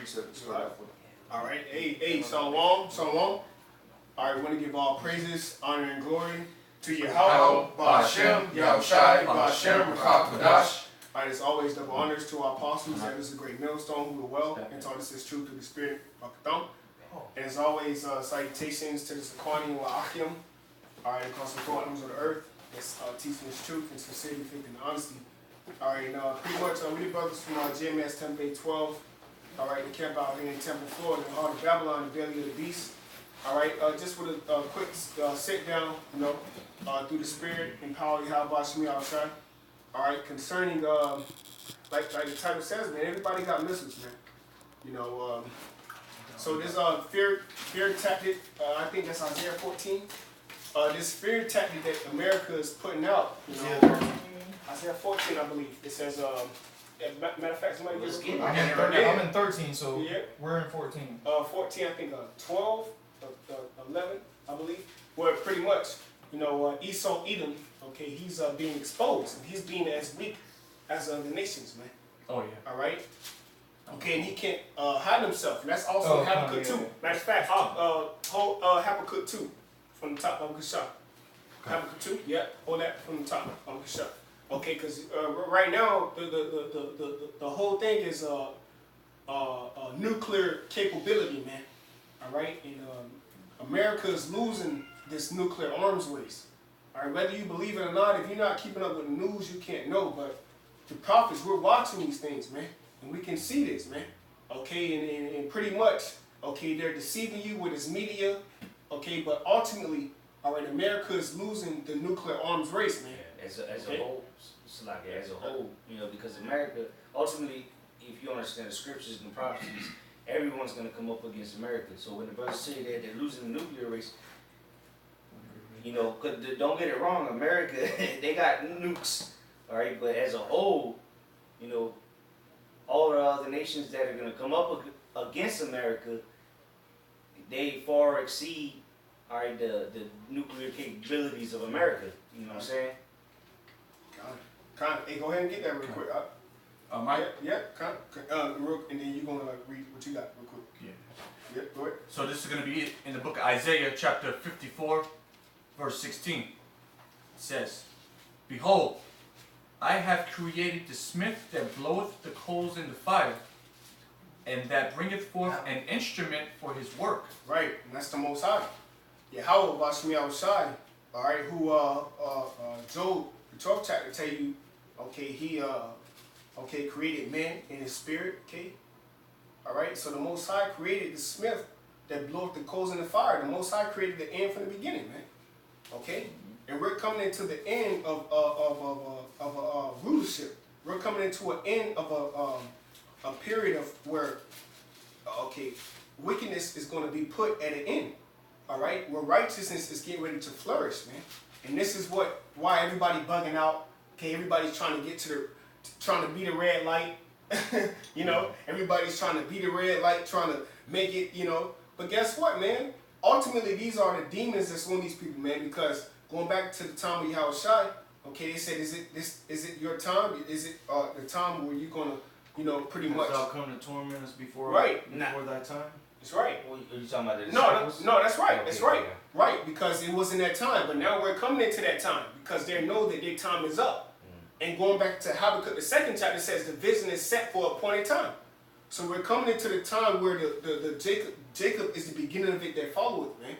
precept to start off with. All right. Hey, Shalom. All right, we want to give all praises, honor, and glory to Yahweh, Ba'ashem, Yahushai, Ba'ashem, Rakah. All right, as always, double honors to our apostles. That is a great millstone who are well and taught us this truth through the Spirit. And as always, salutations to the Zaquani and Wa'akim. All right, across the four corners of the earth. That's teaching this truth and sincerity, faith, and honesty. All right, pretty much we the brothers from JMS Temple 12. All right, the camp out here in Temple, Florida, in the heart of Babylon, the belly of the beast. All right, just with a quick sit down, through the Spirit and power of Yahweh Shemi Al-Shai. All right, concerning, like the title says, man, everybody got missiles, man. So this fear tactic, I think that's Isaiah 14. This fear tactic that America is putting out, Isaiah 14, I believe. It says, matter of fact, somebody gets it. I'm in 13, so yeah. We're in 14. 14, I think 12, 11, I believe. Where pretty much, Esau, Edom, okay, he's being exposed. And he's being as weak as the nations, man. Oh, yeah. All right? Okay, and he can't hide himself. And that's also Habakkuk 2. Matter of fact, Habakkuk 2 from the top of the shop. Habakkuk 2, yeah, hold that from the top of the shop. Okay, because right now the whole thing is nuclear capability, man. All right, and America is losing this nuclear arms race. All right, whether you believe it or not, if you're not keeping up with the news, you can't know. But the prophets, we're watching these things, man, and we can see this, man. Okay, and pretty much, okay, they're deceiving you with this media. Okay, but ultimately, all right, America is losing the nuclear arms race, man. Yeah, as a whole, it's like as a whole, because America, ultimately, if you understand the scriptures and prophecies, everyone's going to come up against America. So when the brothers say that they're losing the nuclear race, cause don't get it wrong, America, they got nukes, all right, but as a whole, all the other nations that are going to come up against America, they far exceed, all right, the nuclear capabilities of America. You know what I'm saying? Hey, go ahead and get that real quick. Mike? Yeah, and then you're going to read what you got real quick. Yeah, go ahead. So this is going to be in the book of Isaiah, chapter 54, verse 16. It says, "Behold, I have created the smith that bloweth the coals in the fire, and that bringeth forth an instrument for his work." Right, and that's the Most High. Yahweh Bashmi Al-Shai, all right, who Job, the 12th chapter, tell you, okay, he created man in his spirit, okay? All right, so the Most High created the smith that blew up the coals in the fire. The Most High created the end from the beginning, man. Okay? And we're coming into the end of rulership. We're coming into an end of a period of where, wickedness is going to be put at an end. All right? Where righteousness is getting ready to flourish, man. And this is why everybody bugging out. Okay, everybody's trying to get trying to beat a red light. Everybody's trying to beat a red light, trying to make it, But guess what, man? Ultimately, these are the demons that's on these people, man. Because going back to the time of Yahweh Shai, okay, they said, is it your time? Is it the time where you're gonna, pretty much all come to torment us before that time? That's right. Are you talking about the disciples? No, that's right. Okay, that's right. yeah. Right, because it wasn't that time. But now we're coming into that time because they know that their time is up. And going back to Habakkuk, the 2nd chapter says the vision is set for a appointed time. So we're coming into the time where the Jacob is the beginning of it that followeth, man.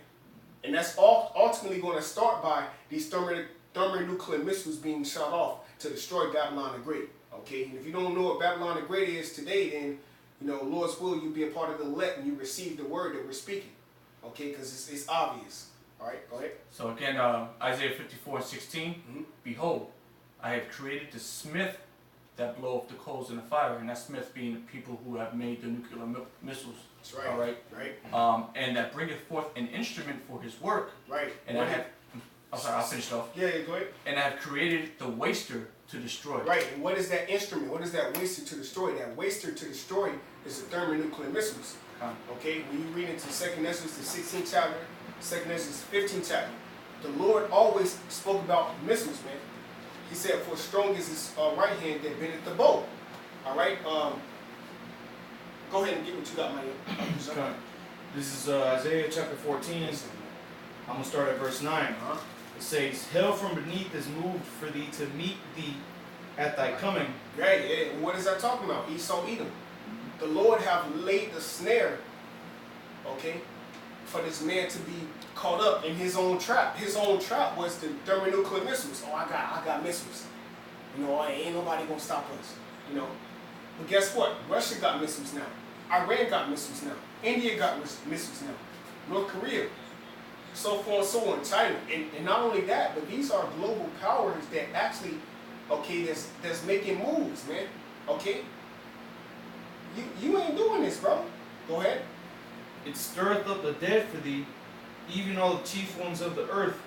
And that's ultimately going to start by these thermonuclear missiles being shot off to destroy Babylon the Great. Okay, and if you don't know what Babylon the Great is today, then Lord's will, you be a part of the elect and you receive the word that we're speaking. Okay, because it's obvious. All right, go ahead. So again, Isaiah 54:16. "Behold, I have created the smith that bloweth the coals in the fire," and that smith being the people who have made the nuclear missiles. That's right. All right. Right. And that bringeth forth an instrument for his work. Right. And I'll finish it off. Yeah, go ahead. "And I have created the waster to destroy." Right. And what is that instrument? What is that waster to destroy? That waster to destroy is the thermonuclear missiles. Okay. When you read into 2nd Ezra, the 16th chapter, 2nd Ezra, the 15th chapter, the Lord always spoke about missiles, man. He said, "For strong is his right hand that bendeth the bow." All right. Go ahead and get what you got, man. Okay. This is Isaiah chapter 14. I'm going to start at verse 9. It says, hell from beneath is moved for thee to meet thee at thy coming. Hey, what is that talking about? Esau, Edom. The Lord have laid the snare, okay, for this man to be caught up in his own trap. His own trap was the thermonuclear missiles. Oh, I got missiles. You know, ain't nobody gonna stop us. You know, but guess what? Russia got missiles now. Iran got missiles now. India got missiles now. North Korea. So forth and so on. China. And not only that, but these are global powers that actually, okay, that's making moves, man. Okay? You ain't doing this, bro. Go ahead. It stirreth up the dead for thee, even all the chief ones of the earth.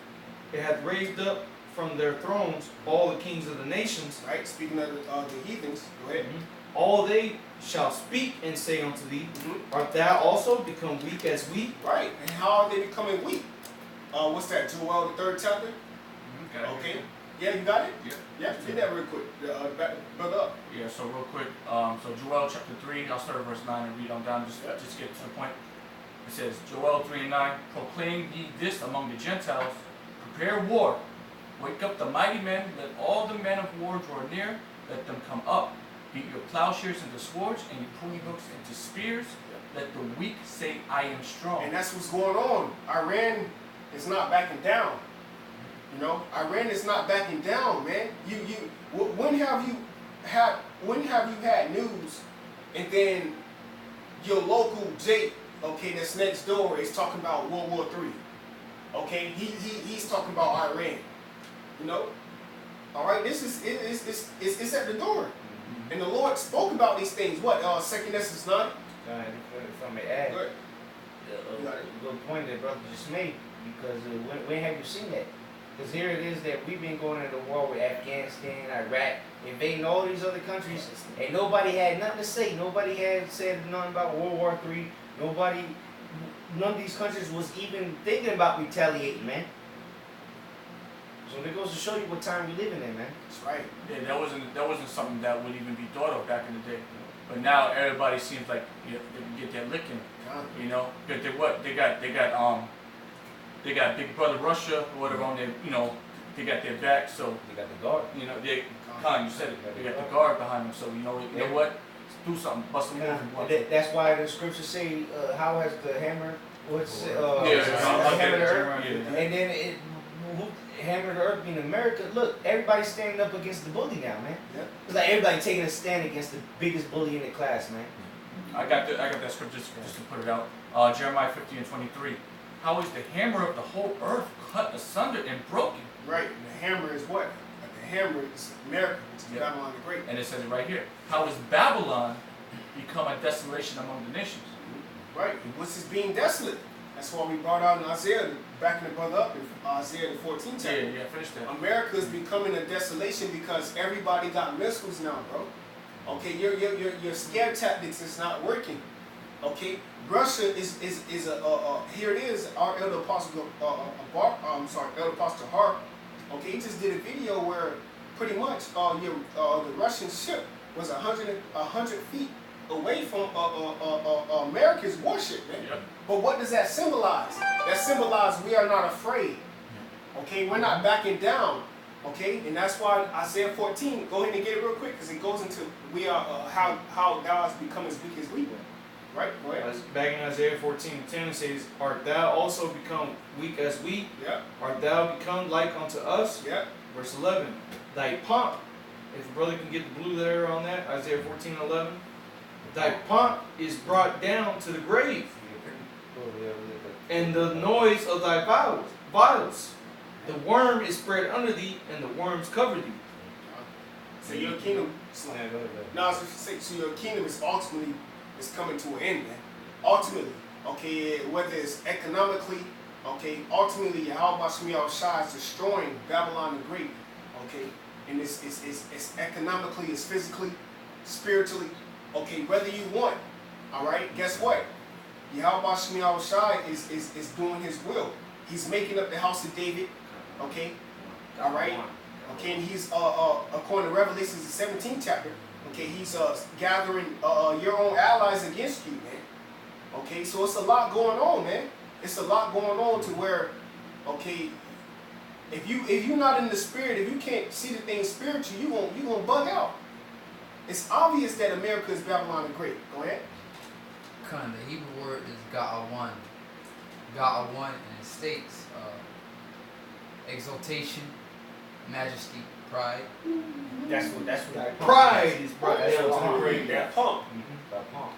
It hath raised up from their thrones all the kings of the nations. Right? Speaking of the heathens, go ahead. All they shall speak and say unto thee, art thou also become weak as we? Right. And how are they becoming weak? What's that? Joel, the 3rd chapter? Okay. Yeah, you got it? Yeah, did that real quick. Brother up. Yeah, so real quick, so Joel chapter 3, I'll start at verse 9 and read on down, just get to the point. It says, Joel 3 and 9, proclaim ye this among the Gentiles, prepare war, wake up the mighty men, let all the men of war draw near, let them come up, beat your plowshares into swords, and your pruning hooks into spears, let the weak say, I am strong. And that's what's going on. Iran is not backing down. You know, Iran is not backing down, man. When have you had news, and then your local Jake, okay, that's next door is talking about World War III. Okay, he's talking about Iran. You know, all right. This is it's at the door, and the Lord spoke about these things. What? 2 Esdras 9. If I may add, a good point that brother just made, because when have you seen that? Because here it is that we've been going into war with Afghanistan, Iraq, invading all these other countries, and nobody had nothing to say. Nobody had said nothing about World War III. None of these countries was even thinking about retaliating, man. So it goes to show you what time we living in, man. That's right. Yeah, that wasn't something that would even be thought of back in the day. But now everybody seems like they can get their licking. You know, because they got Big Brother Russia or whatever on their, you know, they got their back, so They got the guard. you know, you said it, they got the guard behind them, so you know what, do something, bust a move. That's why the scriptures say, how has the hammer, hammer the earth, yeah. and then it hammer the earth in America. Look, everybody's standing up against the bully now, man. Yeah. It's like everybody taking a stand against the biggest bully in the class, man. I got that scripture just to put it out. Jeremiah 50 and 23. How is the hammer of the whole earth cut asunder and broken? Right. And the hammer is what? The hammer is America, which is Babylon the Great. And it says it right here. How is Babylon become a desolation among the nations? Right. And what's this being desolate? That's why we brought out in Isaiah, backing the brother up in Isaiah the 14th chapter. Yeah, finish that. America is becoming a desolation because everybody got missiles now, bro. Okay, your scare tactics is not working. Okay, Russia is here it is. Our elder apostle, elder apostle Hart. Okay, he just did a video where pretty much the Russian ship was 100 feet away from America's warship, man. Yep. But what does that symbolize? That symbolizes we are not afraid. Okay, we're not backing down. Okay, and that's why Isaiah 14. Go ahead and get it real quick because it goes into we are how thou hast become as weak as we were. Right? Go ahead. Back in Isaiah 14:10 it says, art thou also become weak as we? Yeah. Art thou become like unto us? Yeah. Verse 11. Thy pomp, if the brother can get the blue there on that, Isaiah 14:11. Thy pomp is brought down to the grave, and the noise of thy vials. The worm is spread under thee, and the worms cover thee. So your kingdom. No, so your kingdom is ultimately coming to an end, man. Ultimately, okay, whether it's economically, okay, ultimately Yahweh Shem Shai is destroying Babylon the Great, okay, and it's economically, it's physically, spiritually, okay, whether you want, all right. Guess what? Yahweh Shem Shai is doing His will. He's making up the house of David, okay, all right, okay, and he's according to Revelations the 17th chapter, Okay, he's gathering your own allies against you, man. Okay, so it's a lot going on, man. It's a lot going on to where, okay, if you're not in the spirit, if you can't see the things spiritually, you gonna bug out. It's obvious that America is Babylon the Great. Go ahead. Kind of the Hebrew word is Ga'awan. Ga'awan, and it states exaltation, majesty, pride. That's what I Pride is brought down to the pomp. grave. That pump. That pomp.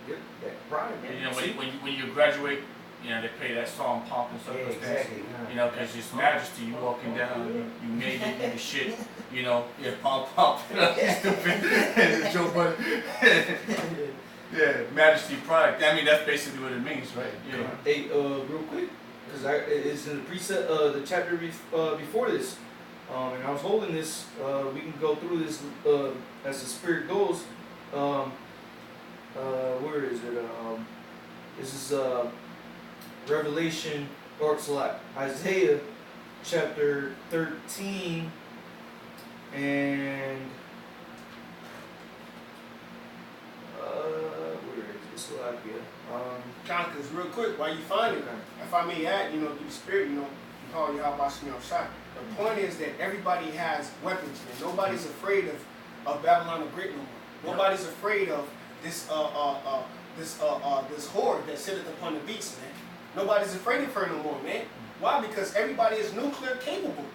Yep, that pride, man. You know, See? when you graduate, you know, they play that song Pomp and Yeah, Circumstance. exactly. You know, because His Majesty, you walking down, you made it, you the shit. You know, yeah, pomp. You know, stupid. Joe Budden. Yeah, Majesty, pride. I mean, that's basically what it means, right? Yeah. Hey, real quick, because it's in the precept, the chapter before this, and I was holding this. We can go through this as the spirit goes. Where is it? This is Revelation, or it's like Isaiah, chapter 13, and where is this? Like John, because real quick, while you find it, if I may add, through the spirit, you call you how about shot. The point is that everybody has weapons, and nobody's afraid of Babylon the Great no more. Nobody's afraid of this horde that sitteth upon the beast, man. Nobody's afraid of her no more, man. Why? Because everybody is nuclear capable.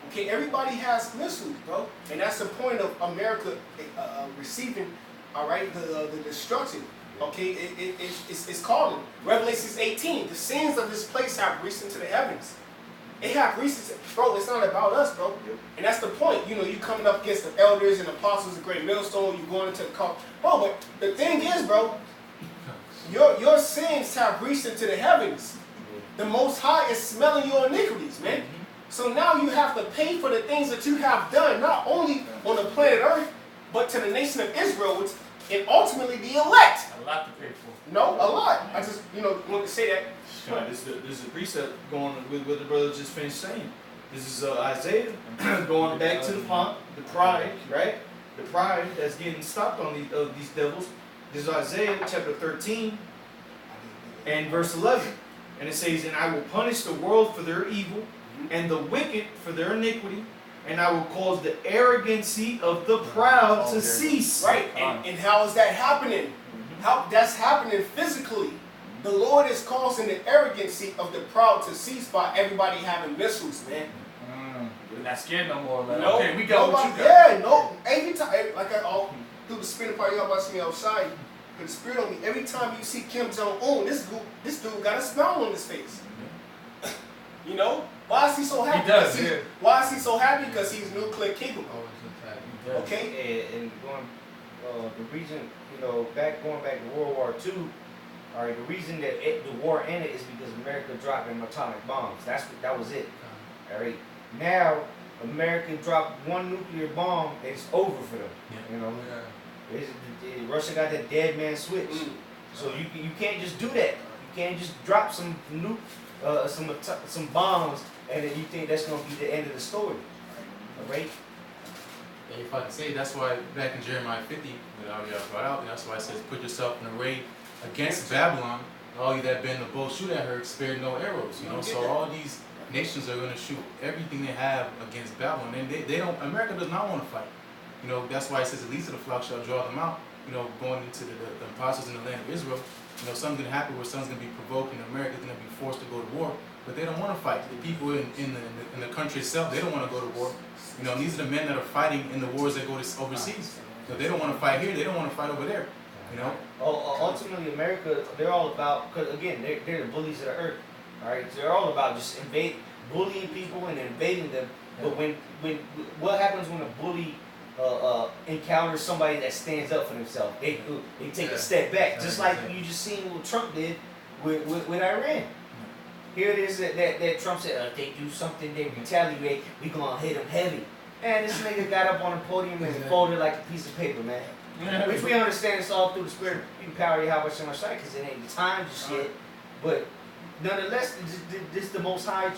Okay, everybody has missiles, bro, and that's the point of America receiving, all right, the destruction. Okay, it's called Revelation 18. The sins of this place have reached into the heavens. It have reached, bro. It's not about us, bro. And that's the point. You coming up against the elders and apostles, the great millstone. You going into the cult, bro. But the thing is, bro, your sins have reached into the heavens. The Most High is smelling your iniquities, man. So now you have to pay for the things that you have done, not only on the planet Earth, but to the nation of Israel, which and ultimately the elect. A lot to pay for. No, a lot. I just, want to say that. Right, this is a precept going with what the brother just finished saying. This is Isaiah going back to the pomp, the pride, right? The pride that's getting stopped on these devils. This is Isaiah chapter 13 and verse 11. And it says, "And I will punish the world for their evil and the wicked for their iniquity, and I will cause the arrogancy of the proud to cease." Right, and how is that happening? How that's happening physically. The Lord is causing the arrogancy of the proud to cease by everybody having missiles, man. We're not scared no more. Like, No, okay, we got what you got. Yeah, no. Every time, like through the spirit part, y'all about to see me outside. But the spirit on me. Every time you see Kim Jong-un, this dude got a smile on his face. Why is he so happy? He does. Yeah. Why is he so happy? Because he's nuclear capable. Okay. And going the reason going back to World War II. All right, the reason that the war ended is because America dropped them atomic bombs. That was it. All right. Now America dropped one nuclear bomb, it's over for them. Russia got that dead man switch. So you can't just do that. You can't just drop some some bombs and then you think that's gonna be the end of the story. All right. And if I can say, that's why back in Jeremiah 50, that I brought out, that's why it says, "Put yourself in array against Babylon. All you that bend the bow, shoot at her, spare no arrows." So all these nations are going to shoot everything they have against Babylon, and they don't. America does not want to fight. That's why it says, "The least of the flock shall draw them out." Going into the apostles in the land of Israel. Something's going to happen where someone's going to be provoked, and America's going to be forced to go to war. But they don't want to fight. The people in the country itself, they don't want to go to war. These are the men that are fighting in the wars that go overseas. They don't want to fight here. They don't want to fight over there. Ultimately, America, they're all about, because again, they're the bullies of the earth. All right, so they're all about just bullying people and invading them. But what happens when a bully encounters somebody that stands up for themselves? They take a step back, just like you just seen what Trump did with Iran. Here it is that Trump said, if they do something, they retaliate, we gonna hit them heavy. Man, this nigga got up on the podium and folded like a piece of paper, man. Which we understand it's all through the spirit of power, Yahweh Shem HaShai, because it ain't the time just yet. But nonetheless, this the Most High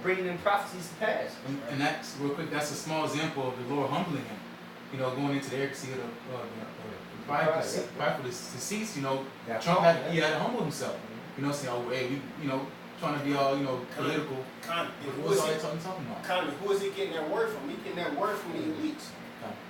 bringing them prophecies to pass. And that's real quick. That's a small example of the Lord humbling him. You know, going into the air to see the pride for the deceased. You know, Trump had to humble himself. You know, saying, oh, hey, we, trying to be all, political. What's all they talking about? Connie, who is he getting that word from? He getting that word from the elites.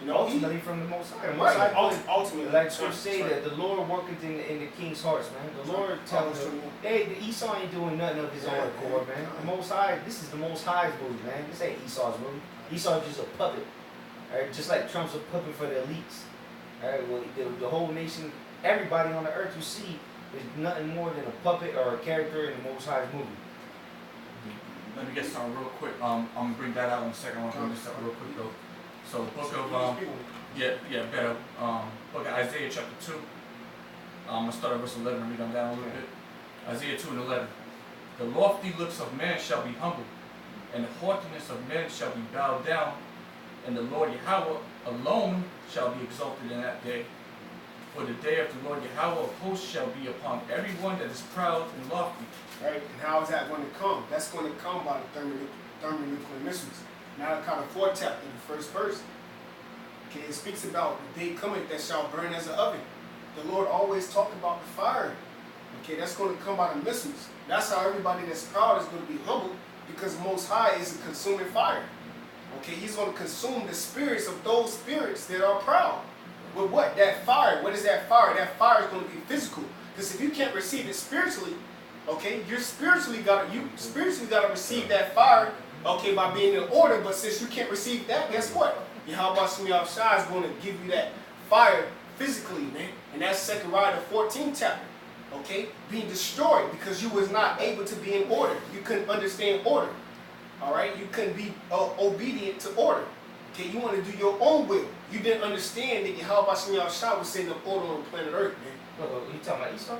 Ultimately from the Most High. Right. Ultimately, like Scripture say that the Lord worketh in the king's hearts, man. The Lord tells him, hey, the Esau ain't doing nothing of his own accord, man. The Most High, this is the Most High's movie, man. This ain't Esau's movie. Esau's just a puppet. Alright, just like Trump's a puppet for the elites. Alright, well, the whole nation, everybody on the earth you see is nothing more than a puppet or a character in the Most High's movie. Let me get started real quick. I'm gonna bring that out in a second. I'm gonna start real quick though. So the book of better. Book of Isaiah chapter 2. I'm gonna start at verse 11 and read on down a little bit. Isaiah 2 and 11. The lofty looks of man shall be humbled, and the haughtiness of men shall be bowed down, and the Lord Yahweh alone shall be exalted in that day. For the day of the Lord Yahweh of hosts shall be upon everyone that is proud and lofty. Right, and how is that going to come? That's going to come by the thermonuclear missiles. Malachi the 4th chapter, the first verse. Okay, it speaks about the day coming that shall burn as an oven. The Lord always talked about the fire. Okay, that's going to come by the missiles. That's how everybody that's proud is going to be humbled, because Most High is a consuming fire. Okay, he's going to consume the spirits of those spirits that are proud. With what? That fire. What is that fire? That fire is going to be physical. Because if you can't receive it spiritually, okay, you spiritually got to receive that fire, okay, by being in order. But since you can't receive that, guess what? Yahweh Shai is going to give you that fire physically, man. And that's Zechariah the 14th chapter. Okay, being destroyed because you was not able to be in order. You couldn't understand order. All right, you couldn't be obedient to order. Okay, you want to do your own will. You didn't understand that Yahweh Shai was setting up order on planet Earth, man. You talking about Esau?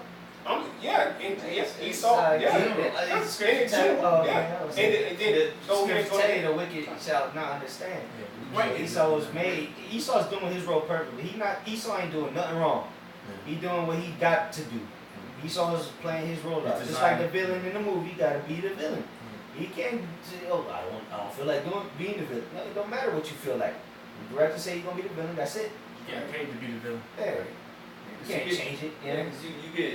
Esau, And then, tell you the wicked shall not understand. Right. Esau's doing his role perfectly. Esau ain't doing nothing wrong. He doing what he got to do. Esau's playing his role out. Just like the villain in the movie, gotta be the villain. He can't say, oh, I don't feel like being the villain. No, it don't matter what you feel like. The director say you're gonna be the villain, that's it. You get paid to be the villain. There. You can't change it. Yeah, because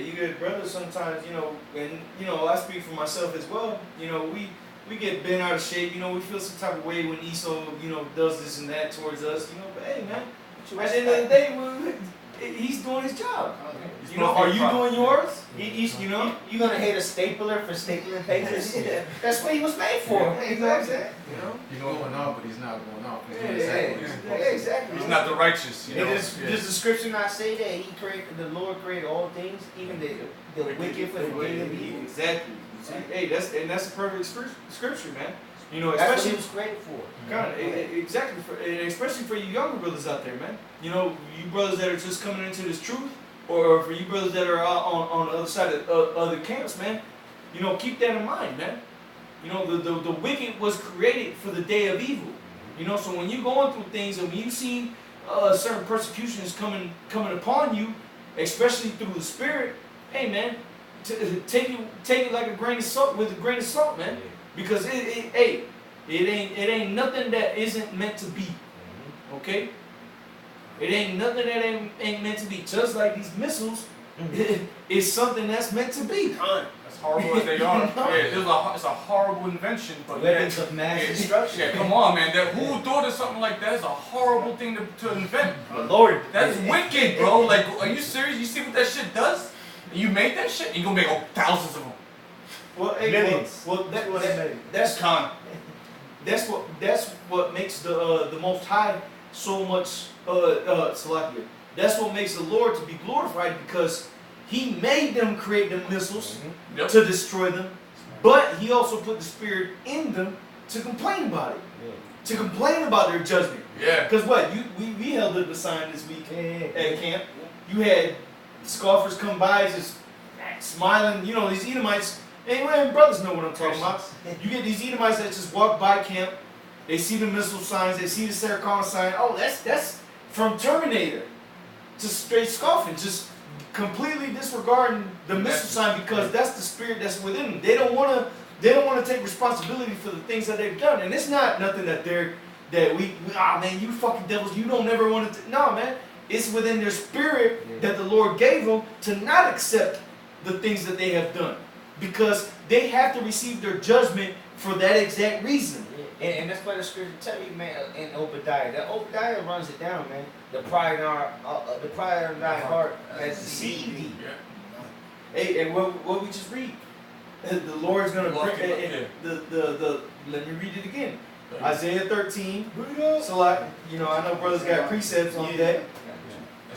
you get brothers sometimes, and I speak for myself as well. We get bent out of shape. We feel some type of way when Esau, does this and that towards us. But hey, man, at the end of the day, he's doing his job. Are you doing yours? You gonna hate a stapler for stapling papers? That's what he was made for. You know what I'm saying? He's going out, but he's not going out. Exactly. He's not the righteous. Does the scripture not say that the Lord created all things, even the wicked for the day of evil? Exactly. Hey, that's a perfect scripture, man. That's especially what he was created for. God, exactly, especially for you younger brothers out there, man. You brothers that are just coming into this truth, or for you brothers that are on the other side of other camps, man. Keep that in mind, man. The wicked was created for the day of evil. So when you're going through things and when you see certain persecutions coming upon you, especially through the Spirit, hey, man, take it like a grain of salt, man. Because it ain't nothing that isn't meant to be. Okay? It ain't nothing that ain't meant to be. Just like these missiles, it's something that's meant to be. As horrible as they are. It's a horrible invention, but weapons of mass destruction. Yeah, come on, man. Who thought of something like that? It's a horrible thing to invent. Lord, that's wicked, bro. Like, are you serious? You see what that shit does? You made that shit? You're gonna make thousands of them. Well, millions. That's con. That's what makes the Most High so much Salakia. That's what makes the Lord to be glorified, because He made them create the missiles to destroy them, but He also put the Spirit in them to complain about it, to complain about their judgment. Yeah. Because we held up the sign this week at camp. You had scoffers come by just smiling. These Edomites. And brothers know what I'm talking about. You get these Edomites that just walk by camp. They see the missile signs. They see the Sarah sign. Oh, that's from Terminator. Just straight scoffing. Just completely disregarding the missile sign, because that's the spirit that's within them. They don't want to They don't want to take responsibility for the things that they've done. And it's not nothing that man, you fucking devils, you don't ever want to. No, man. It's within their spirit that the Lord gave them to not accept the things that they have done. Because they have to receive their judgment for that exact reason. And that's why the scripture tell you, man, in Obadiah. That Obadiah runs it down, man. The pride in thy heart has deceived thee. Hey, and what we just read, the Lord's gonna bring. Let me read it again. Isaiah 13. So like, I know brothers got precepts on that.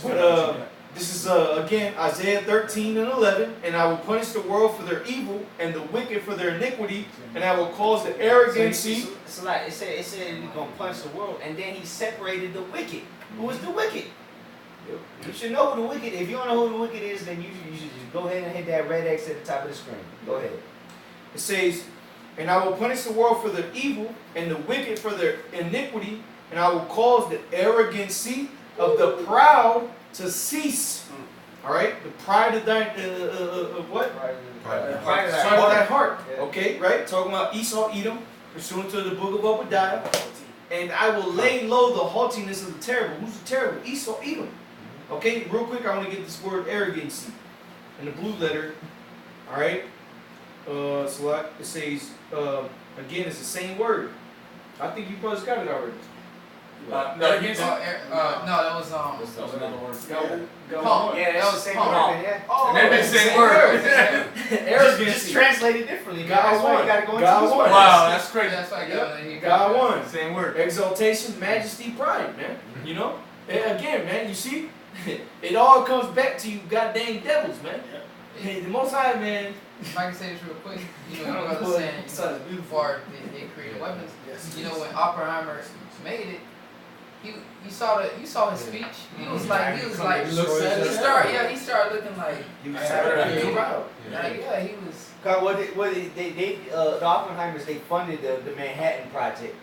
But this is again Isaiah 13 and 11. And I will punish the world for their evil and the wicked for their iniquity, and I will cause the arrogancy. So like it said he's gonna punish the world, and then he separated the wicked. Who is the wicked? You should know who the wicked. If you don't know who the wicked is, then you should just go ahead and hit that red X at the top of the screen. Go ahead. It says, and I will punish the world for their evil and the wicked for their iniquity, and I will cause the arrogancy of the proud to cease. All right, the pride of thy what? Pride of thy heart. Yeah. Okay, right. Talking about Esau, Edom, pursuant to the book of Obadiah. And I will lay low the haughtiness of the terrible. Who's the terrible? Esau, Edom. Okay, real quick, I want to get this word arrogancy in the blue letter. All right. So like it says again, it's the same word. I think you brothers got it already. No, that was another word. pump. Yeah, that was the same Pump. word. Yeah. Oh, And they same word. Just arrogancy. translated differently. God That's why won. you gotta go into God this won. word. Wow, that's crazy. That's why God won. Same word. Exaltation, majesty, pride, man. You know? And again, man, you see, it all comes back to you goddamn devils, man. Hey, the Most High, man. If I can say this real quick, your I don't brother know, saying, it's beautiful. before they created weapons, when Oppenheimer made it, you saw his speech. He was like, he started looking like, He was proud. proud. He was. Cause the Oppenheimers, they funded the Manhattan Project,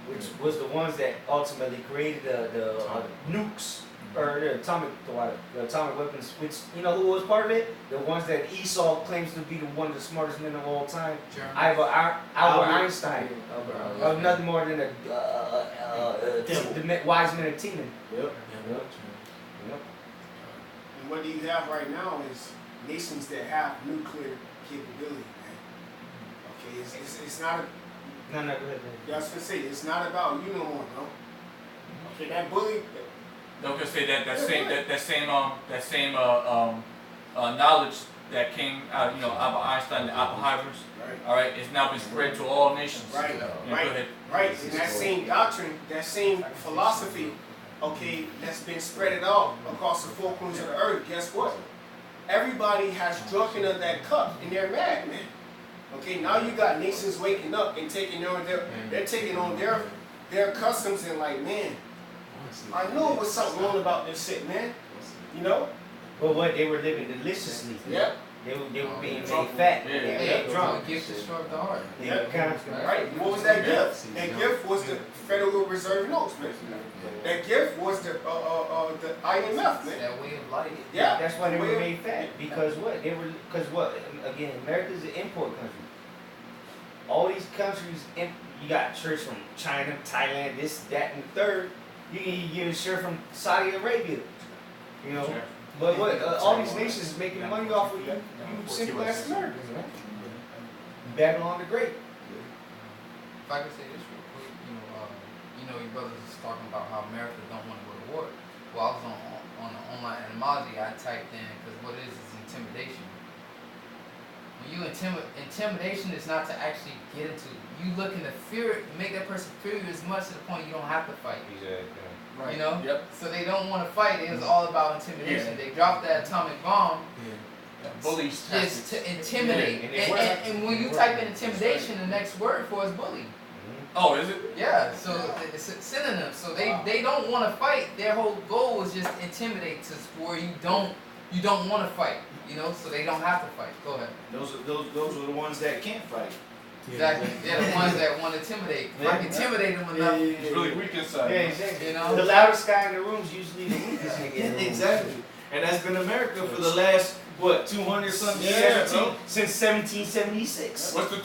which was the ones that ultimately created the nukes or the atomic weapons. Which who was part of it? The ones that Esau claims to be one of the smartest men of all time, Albert Einstein. Nothing more than the wise men of Teman. Yep. And what you have right now is nations that have nuclear capability, man. Okay, it's not. No, go ahead. I was gonna say it's not about you no more, no. Okay, that bully. They'll just say that same knowledge that came out, Albert Einstein, the Oppenheimers. Right. All right, it's now been spread to all nations. Right. Yeah, Right. Go ahead. Right, and that same doctrine, that same philosophy, okay, that's been spread out across the four corners of the earth. Guess what? Everybody has drunken of that cup, and they're mad, man. Okay, now you got nations waking up and taking on their customs and like, man, I knew it was something wrong about this shit, man. But what they were living deliciously. Yep. They were being made fat. Yeah. They were drunk. A gift to stroke the heart. They were Right. What was that gift? That gift was the Federal Reserve notes, man. That gift was the IMF, man. That way of life. Yeah. That's why they were made fat. Because again, America's an import country. All these countries, you got shirts from China, Thailand, this, that, and the third. You can get a shirt from Saudi Arabia. Sure. But all these nations is making money off of you simple ass Americans, man. Babylon the Great. If I could say this real quick, your brothers is talking about how America don't want to go to war. Well, I was on the online etymology, I typed in, because what it is intimidation. When you intimidation is not to actually get into. You looking to make that person fear you as much to the point you don't have to fight. Right. Yep. So they don't want to fight. It was all about intimidation. They dropped that atomic bomb. Bullies. Just to intimidate. And when you type in intimidation, the next word for is bully. Oh, is it? Yeah. So it's a synonym. So they don't want to fight. Their whole goal is just intimidate to where you don't want to fight. So they don't have to fight. Go ahead. Those are the ones that can't fight. Exactly. They're the ones that want to intimidate. If I can intimidate them enough. It's really weak inside. Yeah, exactly. The loudest guy in the room is usually the weakest nigga. Exactly. And that's been America for the last what, 200 something? Yeah, 17 bro. since 1776. What's the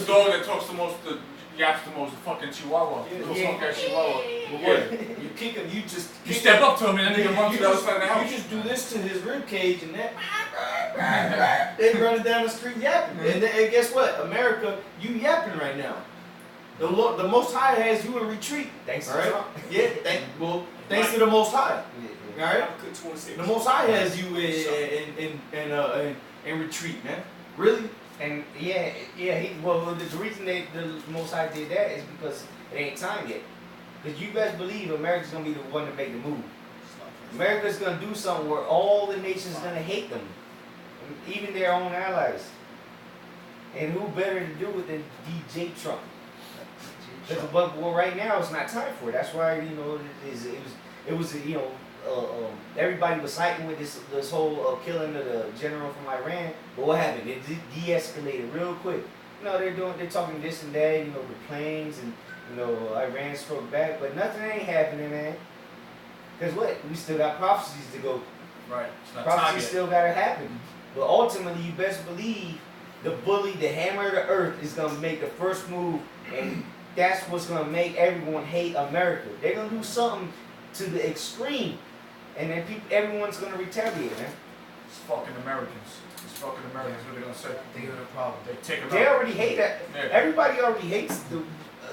dog that talks the most? The yaps the most? The fucking Chihuahua. Yeah. Little skunk ass Chihuahua. But what? You kick him, you just You kick step him. up to him and then nigga run to the other side of the house. You just do this to his rib cage and that they running down the street yapping. And guess what? America, you yapping right now. The Most High has you in retreat. Thanks to All right? Trump. Yeah, thanks to the Most High. Yeah. All right? Good 26. The Most High has you in retreat, man. Really? And the reason the Most High did that is because it ain't time yet. Because you best believe America's gonna be the one to make the move. America's gonna do something where all the nations gonna hate them, even their own allies. And who better to do it than DJ Trump? But right now it's not time for it. That's why it was everybody was fighting with this whole killing of the general from Iran. But what happened? It de-escalated real quick. They're talking this and that. The planes and Iran struck back, but nothing ain't happening, man. Cause what? We still got prophecies to go. Right. It's not time Prophecies yet. still gotta happen. But ultimately, you best believe the bully, the hammer of the earth, is gonna make the first move, and that's what's gonna make everyone hate America. They're gonna do something to the extreme, and then everyone's gonna retaliate, man. It's fucking Americans. It's fucking Americans. What they gonna say? They got a problem. They take them They out. already hate that. Yeah. Everybody already hates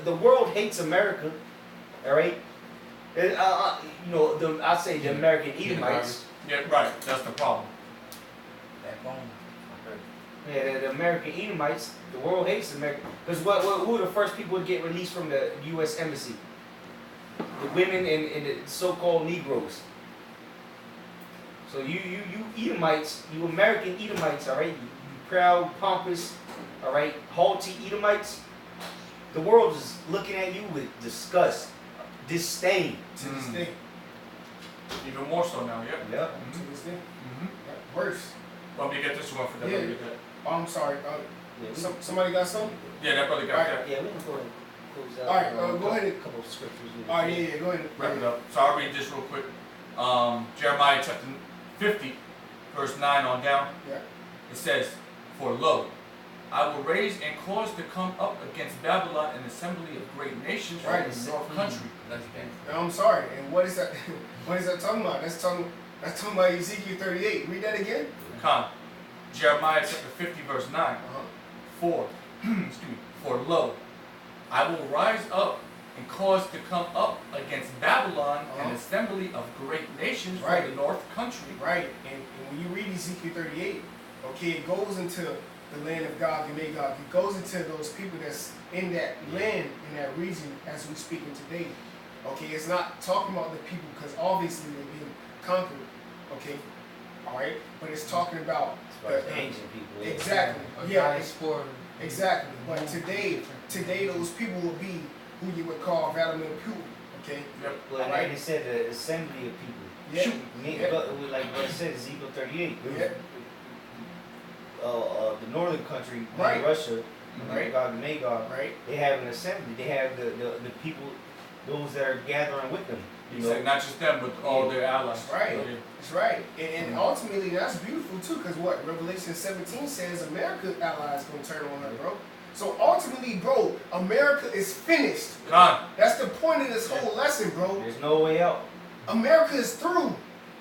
the world hates America. All right. I'll say the American Edomites. Yeah, right. That's the problem. Backbone. Yeah, the American Edomites. The world hates America because who were the first people to get released from the U.S. Embassy? The women and the so-called Negroes. So you Edomites, you American Edomites, all right, you proud, pompous, all right, haughty Edomites. The world is looking at you with disgust, disdain. To this day. Even more so now. Yep. Yep. To this day. Mm-hmm. Worse. Want me to get this one for them? Yeah. Let me get that. Oh, I'm sorry. Yeah, Somebody got something? Yeah, that brother got Alright. that. yeah, we can go ahead and close out. All right, go ahead and- A couple of scriptures. All right, yeah, go ahead. Wrap it up. So I'll read this real quick. Jeremiah chapter 50, verse 9 on down. Yeah. It says, "For lo, I will raise and cause to come up against Babylon an assembly of great nations Right. from the north country." That's bad. I'm sorry. And what is that? What is that talking about? That's talking about Ezekiel 38. Read that again. Con. Jeremiah chapter 50, verse 9. Uh-huh. For, for lo, I will rise up and cause to come up against Babylon an assembly of great nations Right. from the north country. Right. And when you read Ezekiel 38, okay, it goes into the land of Gog and Magog. It goes into those people that's in that land, in that region, as we speaking today. Okay, it's not talking about the people because obviously they're being conquered. Okay, all right, but it's talking about The ancient people. yeah. exactly. A Yeah, diaspora. exactly. But today those people will be who you would call Vladimir Putin. Okay. Yep. Well, Alright. like they said, the assembly of people. Yeah. Like what it said, Ezekiel 38. Yeah. The northern country, Right. Russia, Right. Gog and Magog, Right. they have an assembly. They have the people, those that are gathering with them. He said not just them, but all their allies. Right. Yeah. That's right. And ultimately, that's beautiful too, because what Revelation 17 says, America allies gonna turn on her, bro. So ultimately, bro, America is finished. Con. That's the point of this whole lesson, bro. There's no way out. America is through.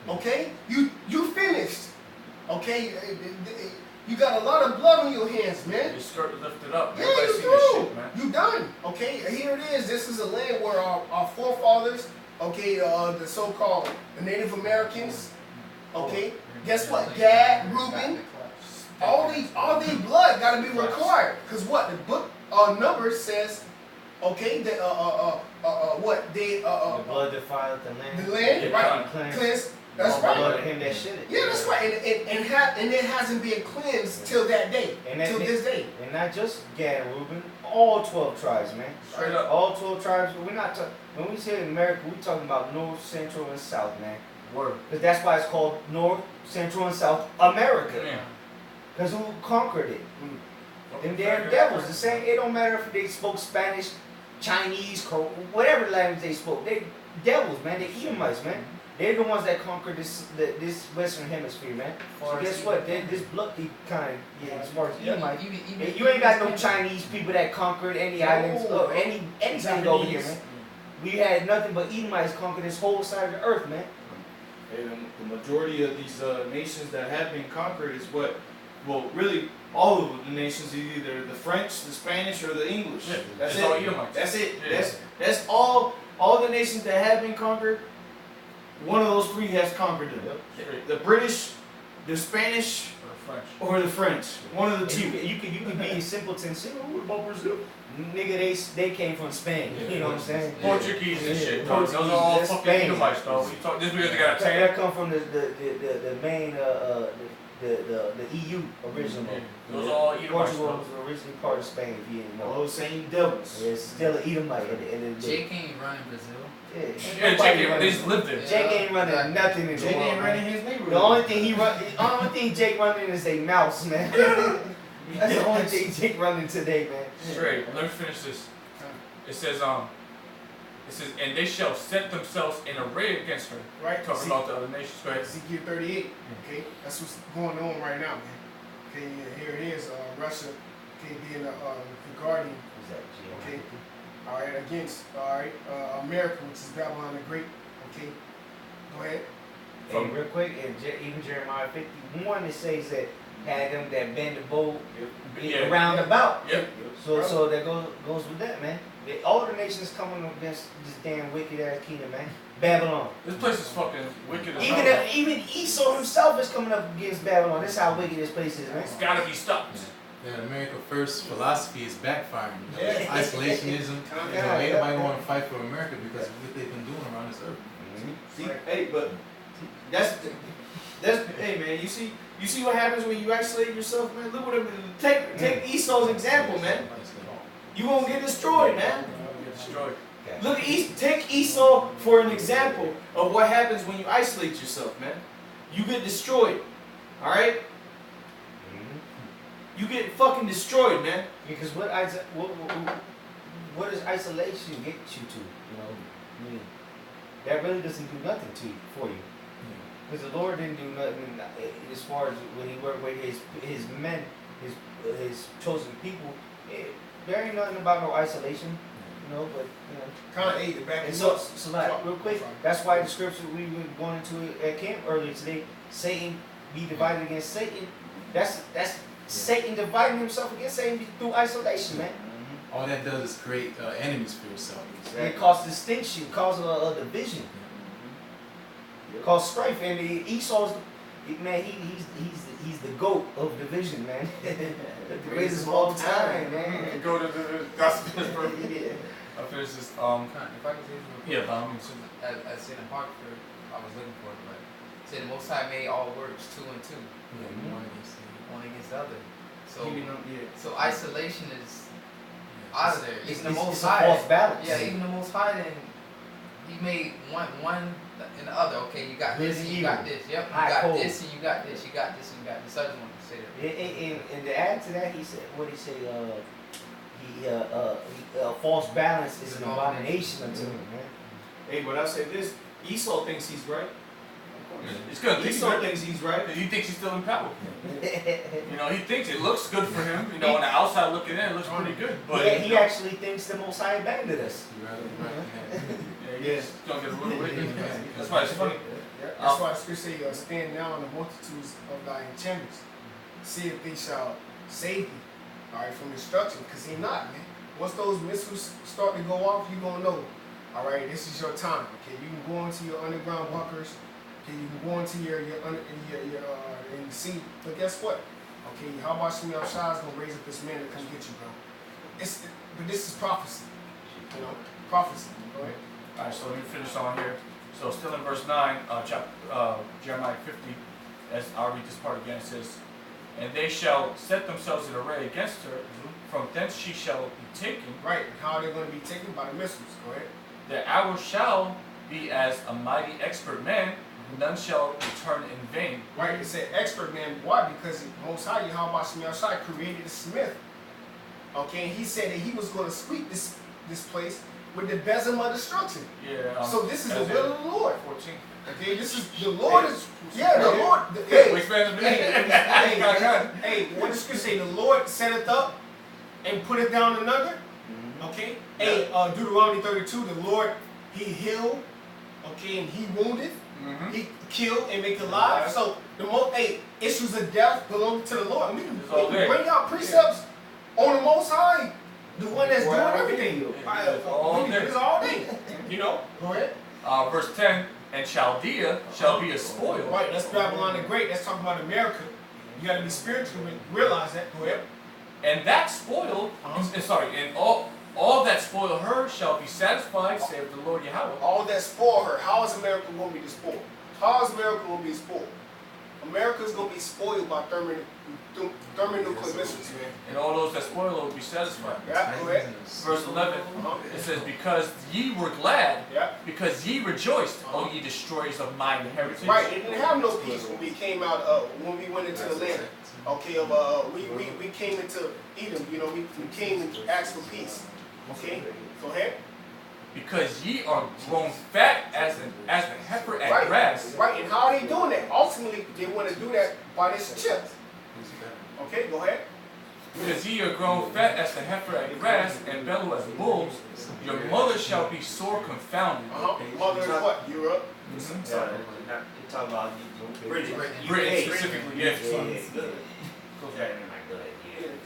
Okay, you finished. Okay, you got a lot of blood on your hands, man. Your skirt lifted up. Yeah, Everybody you see this through. shit, man. You done. Okay, here it is. This is a land where our forefathers, okay, the so-called Native Americans, okay, guess what? Gad, Reuben, all they blood got to be required. Cause what the book Numbers says, okay, that what they The blood defiled the land. the land, Yeah, right? Cleansed. Cleanse. That's All the blood right. of him that shit it. Yeah, that's right. And it hasn't been cleansed till that day, And that till this day. And not just Gad and Reuben, all 12 tribes, man. Straight up. All 12 tribes. We're not talking. When we say America, we're talking about North, Central, and South, man. Word. Because that's why it's called North, Central, and South America. Yeah. Because who conquered it? Them damn devils. The same. It don't matter if they spoke Spanish, Chinese, whatever language they spoke. They devils, man. They Edomites, man. They're the ones that conquered this Western Hemisphere, man. So guess what? This bloody kind, as far as Edomite, you ain't got no Chinese people that conquered any islands or anything over here, man. We had nothing but Edomites conquer this whole side of the earth, man. Hey, the majority of these nations that have been conquered is what, well, really, all of the nations, either the French, the Spanish, or the English. Yeah, That's it's it. all Edomites. That's it. Yeah. That's all the nations that have been conquered. One of those three has conquered them. Straight. The British, the Spanish, Or French. or the French. One of the And two. you can be simpleton. Say, oh, what about Brazil? Nigga, they came from Spain. Yeah, You know what I'm saying? Portuguese and Yeah, shit, dog. Those Portuguese, are all that's fucking Spain. Edomites, dog. Just because they got a That tan. come from the main the EU originally. Those are all Edomites, Portugal dog. was originally part of Spain, if you didn't All know. those same devils. Yeah, it's still an Edomite at the end of the day. Jake ain't running Brazil. Yeah, Yeah, nobody Jake, they running- just lived there. Jake ain't running nothing in the Jake world. ain't running his neighborhood. The only thing Jake running is a mouse, man. That's the only thing Jake running today, man. Straight. Let me finish this. It says, and they shall set themselves in array against her. Right? Talking See, about the other nations, right? Ezekiel 38. Okay, that's what's going on right now, man. Okay, yeah, here it is. Russia, okay, being the guardian. Who's that, Jay? Okay. All right, against America, which is Babylon the Great. Okay, go ahead. Hey, real quick, and even Jeremiah 51, it says that had them that bend the bow Yeah. around about. Yep. So that goes with that, man. All the nations coming against this damn wicked ass kingdom, man. Babylon. This place is fucking wicked as hell. Even Esau himself is coming up against Babylon. This is how wicked this place is, man. It's gotta be stopped. That America First philosophy is backfiring. You know? Yeah. Isolationism. You know, ain't nobody want to fight for America because of what they've been doing around this earth. See, hey, but that's hey man, you see what happens when you isolate yourself, man. Look what it, take Esau's example, man. You won't get destroyed, man. Get destroyed. Look, take Esau for an example of what happens when you isolate yourself, man. You get destroyed, all right? You get fucking destroyed, man. Because what does isolation get you to? You know, I mean, that really doesn't do nothing to you for you. Because the Lord didn't do nothing as far as when He worked with His men, His chosen people. There ain't nothing about no isolation, you know. But you know. Kind of the back And is so up. like real quick, that's why the scripture we were going into it at camp earlier today. Satan be divided against Satan. That's Satan dividing himself against Satan through isolation, man. All that does is create enemies for yourself. And it causes distinction, causes a division, cause strife. And Esau's, man, he's the goat of division, man. The greatest of all time, man. Go to the gospel. Yeah. I finished this. If I could say this real quick. Yeah, by all means. I said in Hartford, I was looking for it, but it said the Most High made all works 2 and 2, one against the other. So isolation is out of there. Even the Most It's a High. false balance. Yeah, even the Most High, then He made one and the other. Okay, you got this and you got this. Yep, you High got cold. this and you got this. You got this and you got this. I just want to say that. And to add to that, he said, what he say? False balance is an abomination unto him, man. Hey, but I say this: Esau thinks he's right. It's good. Esau thinks he's right. He thinks he's still in power. You know, he thinks it looks good for him. You know, on the outside looking in, it looks pretty good. But He actually thinks the Most High abandoned us. yeah, he's gonna get a little wicked. That's why it's funny. That's why the scripture say, stand now in the multitudes of thy enchantments. See if they shall save thee, all right, from destruction. Because he not, man. Once those missiles start to go off, you're going to know, all right, this is your time. Okay, you can go into your underground bunkers. Okay, you can go into your and see. But guess what? Okay, how about Shemi Shai's going to raise up this man to come get you, bro? But this is prophecy. You know, prophecy. Go ahead. Alright, so let me finish on here. So still in verse 9, Jeremiah 50, as I'll read this part again, it says, and they shall set themselves in array against her, from thence she shall be taken. Right, how are they going to be taken? By the missiles. Go ahead. The hour shall be as a mighty expert man, none shall return in vain. Right, it said expert man. Why? Because Most High, Yahweh Shemi Shai, created a smith. Okay, and he said that he was going to sweep this place with the besom of destruction. Yeah. So this is the Isaiah will of the Lord. 14. Okay, this is the Lord is the Lord. Hey, Which man is hey, what the scripture say? The Lord setteth up and put it down another. Okay. Hey, Deuteronomy 32. The Lord He healed. Okay, and He wounded. He killed and make alive. So the most issues of death belong to the Lord. We can bring out precepts on the Most High, the one that's doing everything. We can do this all day. You know. Go ahead. Verse 10. And Chaldea shall be a spoil. Right, that's Babylon the Great. That's talking about America. You got to be spiritual and realize that. Go ahead. And that spoil, and all that spoil her shall be satisfied, saith the Lord Yahweh. All that spoil her. How is America going to be spoiled? How is America going to be spoiled? America's going to be spoiled by thermonuclear missiles, man. And all those that spoil will be satisfied. Yeah, go ahead. Verse 11, it says, because ye were glad, Yeah. because ye rejoiced, O ye destroyers of mine heritage. Right, they didn't have no peace when we came out, when we went into the land. Okay, we came into Edom, you know, we came and asked for peace. Okay, go ahead. Because ye are grown fat as the heifer at grass. Right, and how are they doing that? Ultimately, they want to do that by this chip. Okay, go ahead. Because ye are grown fat as the heifer at grass, and bellow as bulls, your mother shall be sore confounded. Mother is what? Europe? You're talking about British. Britain specifically, yeah. Good.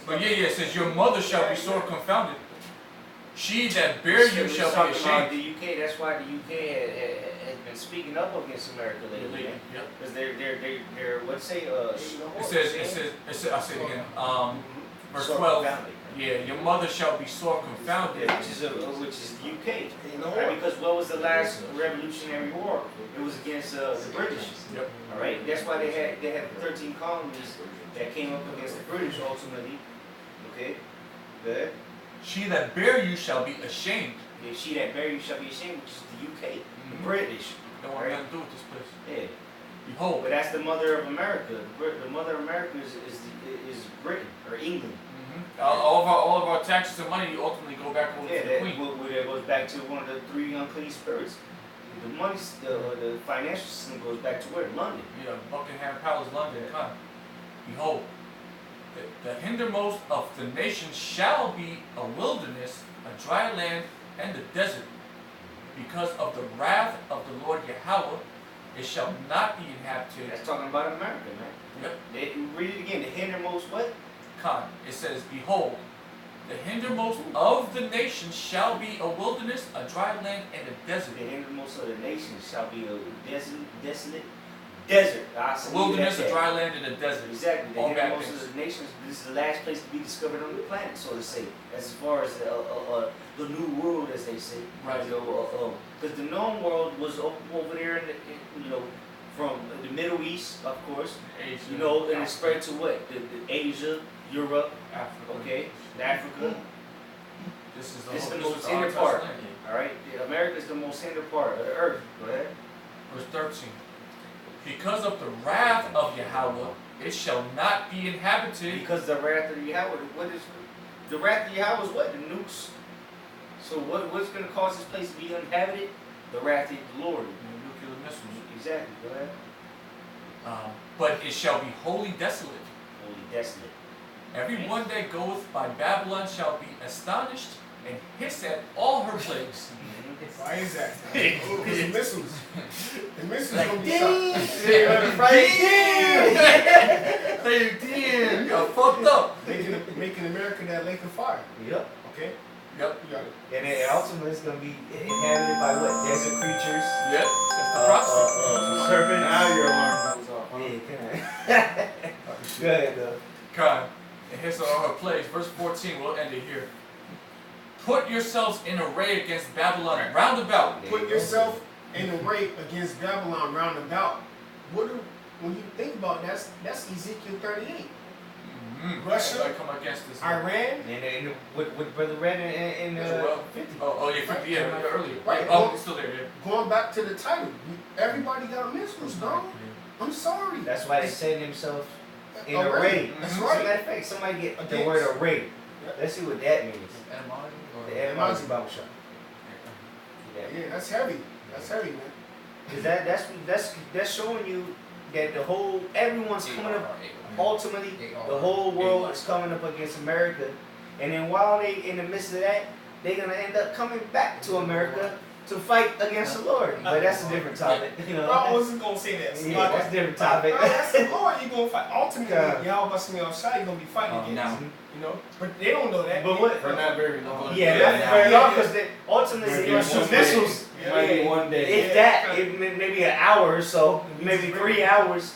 But it says, your mother shall be sore confounded. She that bare you shall be ashamed. The UK, that's why the UK has been speaking up against America lately. Because they're what's say It says, I'll say it again. Verse 12. Yeah, your mother shall be sore confounded. Which is the UK. Right? Because what was the last Revolutionary War? It was against the British. Yep. All right. That's why they had 13 colonies that came up against the British ultimately. Okay. Good. She that bare you shall be ashamed. Yeah, she that bare you shall be ashamed, which is the UK, the British. Don't want nothing to do with this place. Yeah. Behold. But that's the mother of America. The mother of America is Britain or England. All of our taxes and money ultimately go back over to the Queen. That goes back to one of the three unclean spirits. The money, the financial system goes back to where? London. Yeah, Buckingham Palace, London. Behold, the hindermost of the nations shall be a wilderness, a dry land, and a desert. Because of the wrath of the Lord Yahweh, it shall not be inhabited. That's talking about America, man. Yep. Read it again. The hindermost what? It says, behold, the hindermost of the nations shall be a wilderness, a dry land, and a desert. The hindermost of the nations shall be a desolate desert. Wilderness, a dry land, and a desert. Exactly. The hindermost of the nations. This is the last place to be discovered on the planet, so to say. As far as the new world, as they say. Right. Because the known world was over there in the, from the Middle East, of course. Asia. And it spread to what? The Asia, Europe, Africa. Okay, Africa. This is the most hindered part. All right, America is the most hindered part of the earth. Go ahead. Verse 13. Because of the wrath of Yahweh, it shall not be inhabited. Because the wrath of Yahweh, what is the wrath of Yahweh? Is what? The nukes. So what's going to cause this place to be uninhabited? The wrath of the Lord. The nuclear missiles. Exactly. Go ahead. But it shall be wholly desolate. Wholly desolate. Every one that goeth by Babylon shall be astonished and hiss at all her plagues. Why is that? Because the missiles. The missiles Like, gonna be Damn, y'all fucked up. making America that lake of fire. Yep. Okay? Yep. You got it. And then ultimately it's going to be inhabited by what? Desert creatures. Yep. That's the prophecy. Serpents. Now your alarm goes off. Yeah, Go ahead, though. God, and hiss at all her plagues. Verse 14, we'll end it here. Put yourselves in array against Babylon round about. Put yourself in array against Babylon round about. When you think about that, that's Ezekiel 38. Russia, Everybody come against this. Iran. And with Brother Red in 50. Oh, yeah, 50, yeah, earlier. Right. Oh, it's still there, yeah. Going back to the title, everybody got missiles, bro. I'm sorry. That's why they say themselves in Array. array. That's As a right. matter of fact, somebody get the Against. word array. Yep. Let's see what that means. Etymology or The etymology Bible shop. Yeah, that's heavy. That's heavy, man. Cause that's showing you that everyone's coming up. Ultimately, the whole world is coming up against America, and then while they in the midst of that, they're gonna end up coming back to America to fight against the Lord. But that's a different topic, you know. Bro, I wasn't gonna say that. Yeah, that's a different topic. Bro, that's the Lord you gonna fight. Ultimately, Yeah. y'all busting me outside, you gonna be fighting against. Now. You know, but they don't know that. But what? For not very long. Yeah, Yeah, not very long, yeah. because ultimately they're gonna shoot missiles. Might be one day. If that, maybe an hour or so, maybe 3 hours.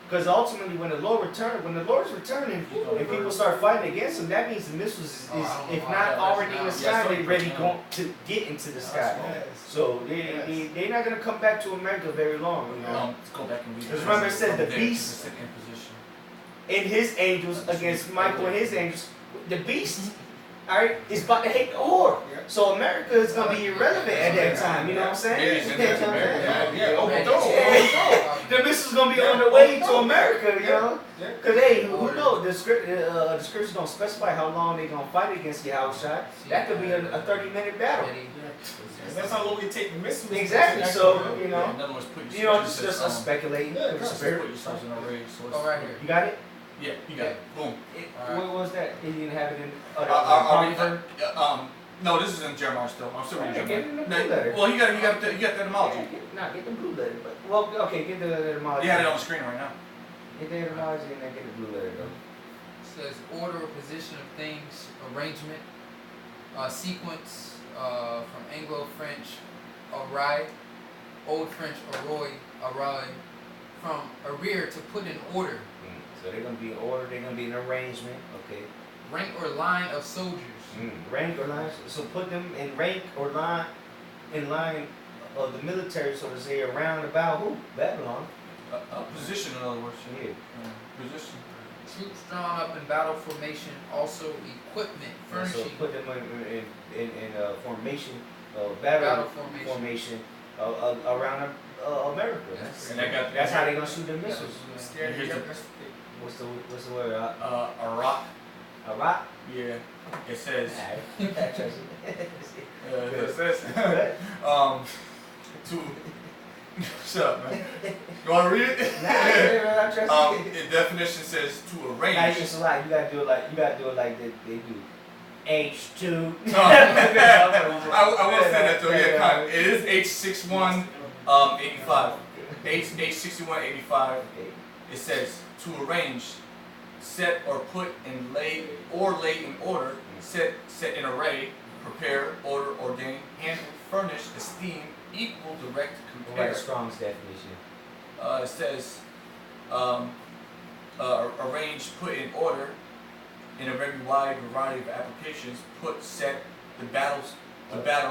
Because ultimately, when the Lord's returning, and people start fighting against him, that means the missiles is if not already in the sky, they're ready going to get into the sky. Yes. So they're not gonna come back to America very long. You know? Let's go back and read. Because remember it said the From there to beast- sit in position. And his angels against Michael and his angels, the beast, all right, is about to hate the whore. Yeah. So America is gonna be irrelevant at that time. You know what I'm saying? Yeah, that's America. Yeah, The missiles gonna be on their way to America. You know. Yeah. Cause hey, who knows? The scriptures don't specify how long they gonna fight against Yahushua. That could be a 30-minute battle. That's how long it take the missiles. Exactly. So you know, In other words, put you know, just just us speculating. Yeah, with the just spirit. put yourselves in a race. So Go right here. You got it? Yeah, you got it. Boom. What was that? You didn't have it in. Are we, no, this is in Jeremiah still. I'm still reading Yeah, get Jeremiah. in the blue letter. Well, you got the etymology. Get the blue letter. But, well, okay, get the etymology. You had it on the screen right now. Get the etymology and then get the blue letter though. Says order or position of things, arrangement, sequence, from Anglo-French, array, Old French, array, from arrear, to put in order, So they're gonna be in order. They're gonna be in arrangement. Okay. rank or line of soldiers. Rank or line. So put them in rank or line, in line of the military. So to say around about who? Babylon. Position, in other words. Yeah. Position. Troops drawn up in battle formation, also equipment, So furnishing, put them in formation, battle formation. around America. And I got That's how they gonna shoot their missiles. Scared Here's to the- get this. What's the word? A rock. A rock? Yeah. It says. Alright. I trust you. It says. Good. To. Shut up, man. You want to read it? Nah, I trust you. The definition says to Nah, arrange. it's a lot. You gotta do it like they do. H2. I will say that though. Yeah, kind of. It is H61 85. H61 85. It says to arrange, set or put in lay in order, set in array, prepare, order, ordain, handle, furnish, esteem, equal, direct, What compare. about Strong's definition? It says arrange, put in order, in a very wide variety of applications, put, set, the battle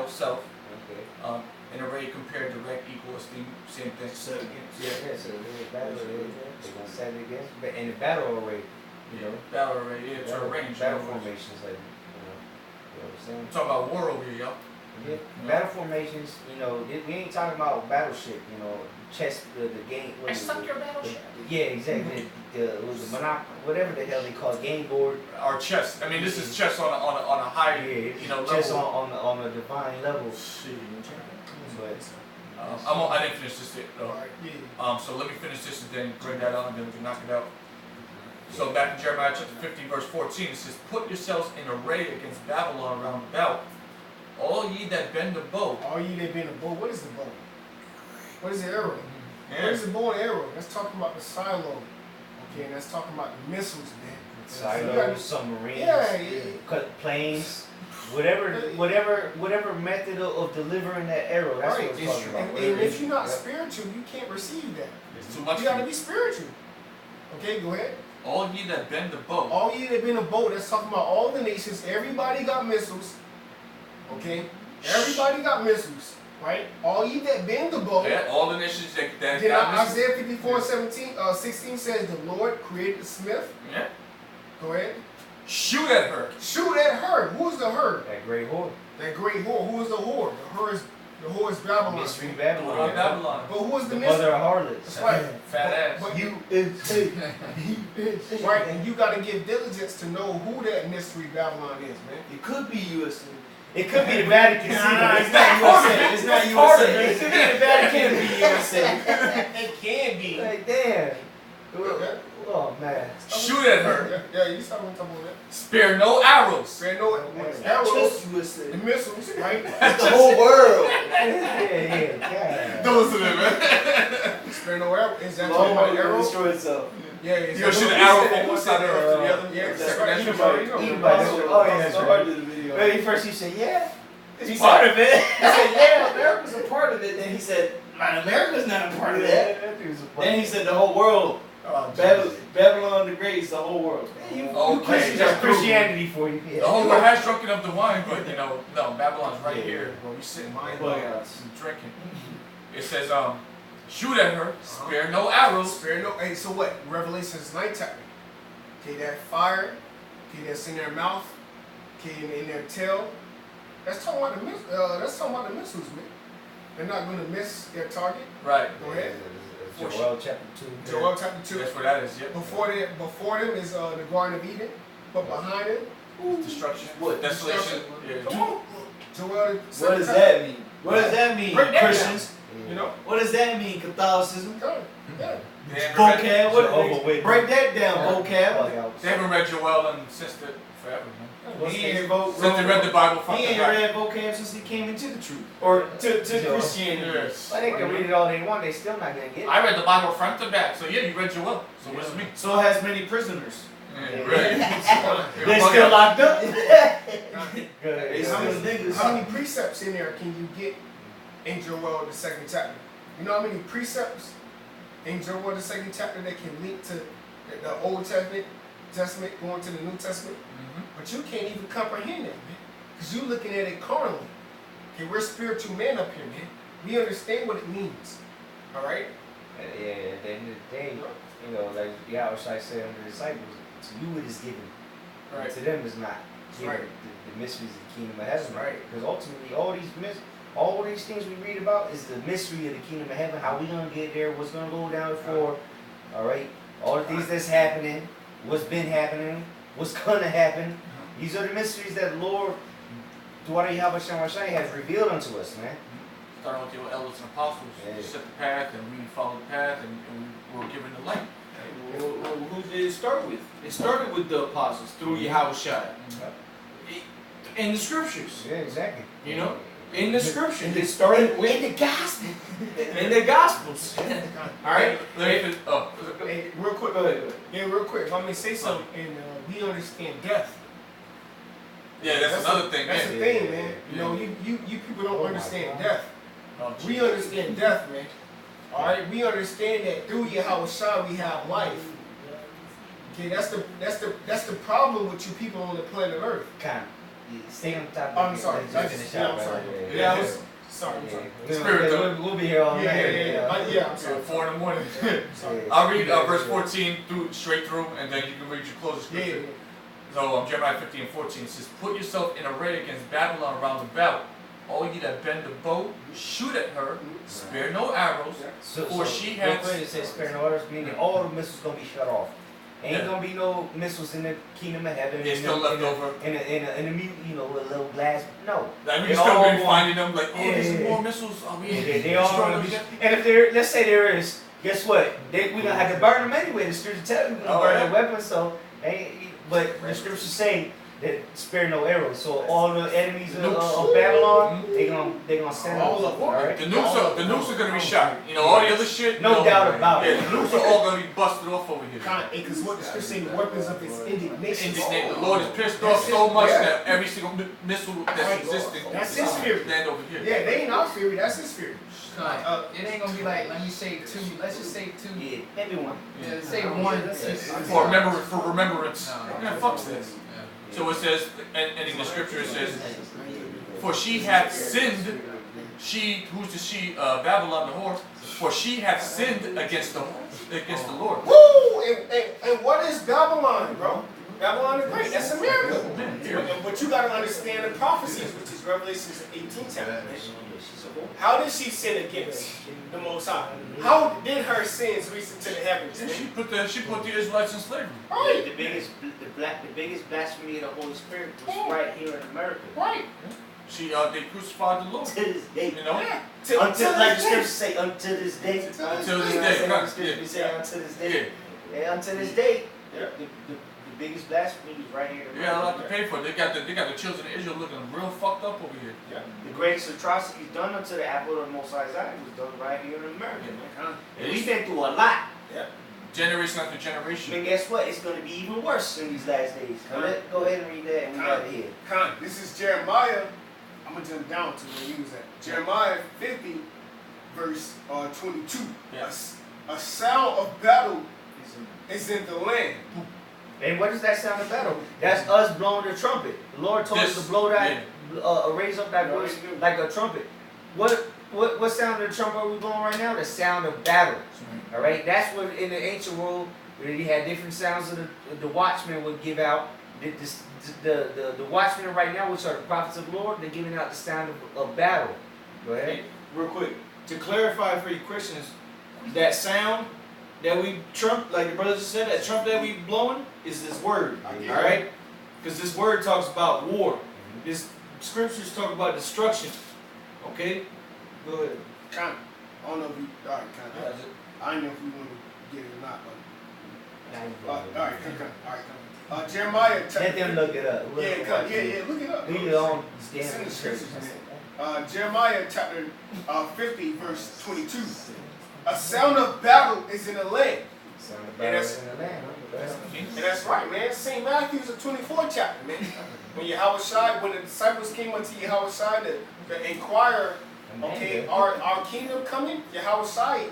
self, Okay. an array, compare, direct, equal, esteem, same thing. Set against. Yeah, so the battle they're gonna set it against, but in the battle array, you know. Battle array, yeah, to arrange. Battle in other words. formations, like you know what I'm saying. I'm talking about war over here, y'all. Yeah, battle formations, you know, we ain't talking about battleship, you know, chess, the game. what is it? your battleship. Yeah, exactly. Was the whatever the hell they call it, game board. Our chess. I mean, this is chess on a high, Yeah, level. chess on a divine level. Shit. But I didn't finish this yet, though. Alright, yeah. So let me finish this and then bring that on and then we can knock it out. So back in Jeremiah chapter 15, verse 14, it says, "Put yourselves in array against Babylon round about, all ye that bend the bow." All you that been a bow, what is the bow? What is the arrow? What Yeah. is the bow and arrow? That's talking about the silo. Okay, and that's talking about the missiles, man. silos, submarines, Yeah. planes, whatever method of delivering that arrow. That's Right. what it's talking about. And if you're not spiritual, you can't receive that. It's too much. You gotta be spiritual. Okay, go ahead. All ye that bend the bow. All you that been a boat, that's talking about all the nations. Everybody got missiles. Okay? Everybody got missiles. Right? All you that been the boat. Yeah, all the nations that Then got this. Isaiah 54:16 says the Lord created the smith. Yeah. Go ahead. Shoot at her. Shoot at her. Who's the her? That great whore. That great whore. Who is the whore? The whore is Babylon. Mystery Lord Babylon. Babylon. But who is The the mother mystery? of harlots. That's right. Fat ass. But you, Right. right, and you got to give diligence to know who that mystery Babylon is, man. It could be U.S. It could be the Vatican City. Nah, it's not USA. It's not USA. It could be the Vatican It be USA. It can be. Like, damn. Oh, man. Shoot at her. Yeah, you saw what I'm talking about. Spare no arrows. Spare no arrows. Just USA. The missiles, right? It's the whole world. Yeah. Don't listen to him, man. Spare no arrows. Is that The talking whole about world will arrows? destroy itself. Yeah, You gonna shoot an arrow from one side of the earth to the other? Yeah, That's that's right. right. Even You by- know, even you by know. the- oh, yeah, that's So right. hard to the video. Well, first he said, yeah. He's He's part part of it. He said, yeah, America's a part of it. Then he said, man, America's not a part of that. Then he said the whole world. Babylon the Great is the whole world. You Okay, Christians that's are Christianity for you. The whole world has drunken of the wine, but you know, no, Babylon's right here where we sit and drinking. It says, shoot at her, spare no arrows. Spare no. Hey, so what? Revelations 9 chapter. Okay, that fire. Okay, that's in their mouth. Okay, in their tail. That's talking about the missiles, man. They're not going to miss their target. Right. Go ahead. Joel chapter 2. Joel chapter 2. That's what that is, yep. Before them is the Garden of Eden, but behind it, Destruction. What? Desolation. Yeah. come on. Joel. What does that mean? What does that mean, Break that Christians? You know. What does that mean, Catholicism? Go ahead. Yeah. They haven't read- Vocab? Jehovah Witness. Break that down, vocab. They haven't read Joel and since the forever, man. He ain't wrote, Since they read the Bible front he to ain't back. read vocab since he came into the truth. Or to Christianity. Yes. Well, they can read it all they want, they still not gonna get it. I read the Bible front to back, so yeah, you read Joel. So what does it mean? So has many prisoners. Yeah, right. They still locked up. Good. They some of the niggas. How many precepts in there can you get in Joel the 2nd chapter? You know how many precepts in Joel the 2nd chapter that can link to the Old Testament going to the New Testament? But you can't even comprehend that, man. Because you're looking at it carnally. Okay, we're spiritual men up here, man. We understand what it means. Alright? Yeah, at the end of the day, you know, like Yahweh said unto the disciples, to you it is given. Right. To them is not given. Right. The mysteries of the kingdom of heaven. Right. Because ultimately all these things we read about is the mystery of the kingdom of heaven, how we gonna get there, what's gonna go down before. Alright? All the things that's happening, what's been happening, what's gonna happen. These are the mysteries that the Lord, Dwada Yahweh Shai has revealed unto us, man. Starting with your elders and apostles, Yeah. set the path, and we followed the path, and we were given the light. Well, who did it start with? It started with the apostles through Yahweh Shai. In the scriptures. Yeah, exactly. You know? In the scriptures. It started with the gospel. in the gospels. Alright? Let me Hey, real quick. Go ahead. Yeah, real quick. If I may say something, and we understand death. yeah, that's another thing, That's man. the thing, man. You know, you people don't understand death. Oh, We understand death, man. Alright, we understand that through Yahweh Shai we have life. Okay, that's the problem with you people on the planet Earth. Kind. Stay on top. I'm sorry. Let's finish Yeah, out, I'm brother. sorry. Yeah, I was sorry. I'm sorry. Yeah. Spirit, We'll be here all Yeah, night. yeah. I'm So sorry. 4 in the morning. Sorry. I'll read verse 14 straight through, and then you can read your closing Yeah, scripture. So Jeremiah 15 and 14 says, put yourself in array against Babylon round about. All ye that bend the bow, shoot at her, spare no arrows. For she real has- quick, it says spare no orders, meaning all the missiles gonna be shut off. Ain't Yeah. gonna be no missiles in the kingdom of heaven. There's in still the- left in the- over. In a mute, you know, with a little glass. No. Like, we They can still all be going- finding them like, oh, there's some Yeah. more missiles. Oh, we They all destroyed gonna them be. yet. And if there, let's say there is, guess what? We gonna have to burn them anyway. The scripture tells you we're gonna Oh, burn yeah. their weapons. So, but the scriptures say that spare no arrows. So all the enemies of Babylon, they gonna send All them. of them. Alright? The nukes are gonna be shot. You know, all the other shit. No you know, doubt about Yeah, it. the nukes are all gonna be busted off over here. Because what the scripture say, the weapons of its indignation. The Lord is pissed off so much that every single missile that's existing That's his spirit. stand over here. Yeah, they ain't our fury, that's his fury. It ain't gonna be like, let me say 2. Let's just say 2. Yeah, maybe one. Yeah, say 1. Let's just. For remembrance. No. Yeah, fuck this. Yeah. So it says, and in the scripture it says, for she hath sinned, she, who's the she? Babylon the whore, for she hath sinned against the Lord. Woo! And what is Babylon, bro? Babylon the Great, that's America. But you gotta understand the prophecies, which is Revelation 18 chapter. How did she sin against the Most High? How did her sins reach into the heavens? And she put the Israelites in slavery. Right, The biggest blasphemy of the Holy Spirit was right here in America. right. They crucified the Lord. To this day. You know? Until, like the scriptures say, until this day. Until this You know what I'm day. saying? Right. The scriptures say until this Yeah. day. Yeah, until this day. Yeah. The biggest blasphemy is right here. They got a lot to pay for it. They got the children of Israel looking real fucked up over here. The greatest atrocities done unto the apple of the Most High Zion was done right here in America, man. And we've been through a lot. Generation after generation. And guess what? It's going to be even worse in these last days. Go ahead and read that and we got it here. This is Jeremiah. I'm going to jump down to where he was at. Jeremiah 50, verse 22. Yes. A sound of battle is in the land. And what is that sound of battle? That's us blowing the trumpet. The Lord told us to blow that, raise up that voice like a trumpet. What sound of the trumpet are we blowing right now? The sound of battle. All right, that's what in the ancient world, where you had different sounds of the watchmen would give out. The watchmen right now, which are the prophets of the Lord, they're giving out the sound of battle. Go ahead. Hey, real quick, to clarify for you Christians, that sound that we trump, like the brother just said, that trump that we blowing is this word. All right, because this word talks about war. This scriptures talk about destruction. Okay, go ahead. Kind of. I don't know if you. All right, kind of. I don't know if we want to get it or not, but. All right, come. Jeremiah. Let them look it up. Yeah, look it up. Do your own It's in the scriptures, damn. man. Jeremiah chapter 50, verse 22. A sound of battle is in the land. Sound of battle is in the land. And that's right, man. St. Matthew's the 24th chapter, man. When the disciples came unto Yahushua to inquire, okay, our kingdom coming? Yahushua,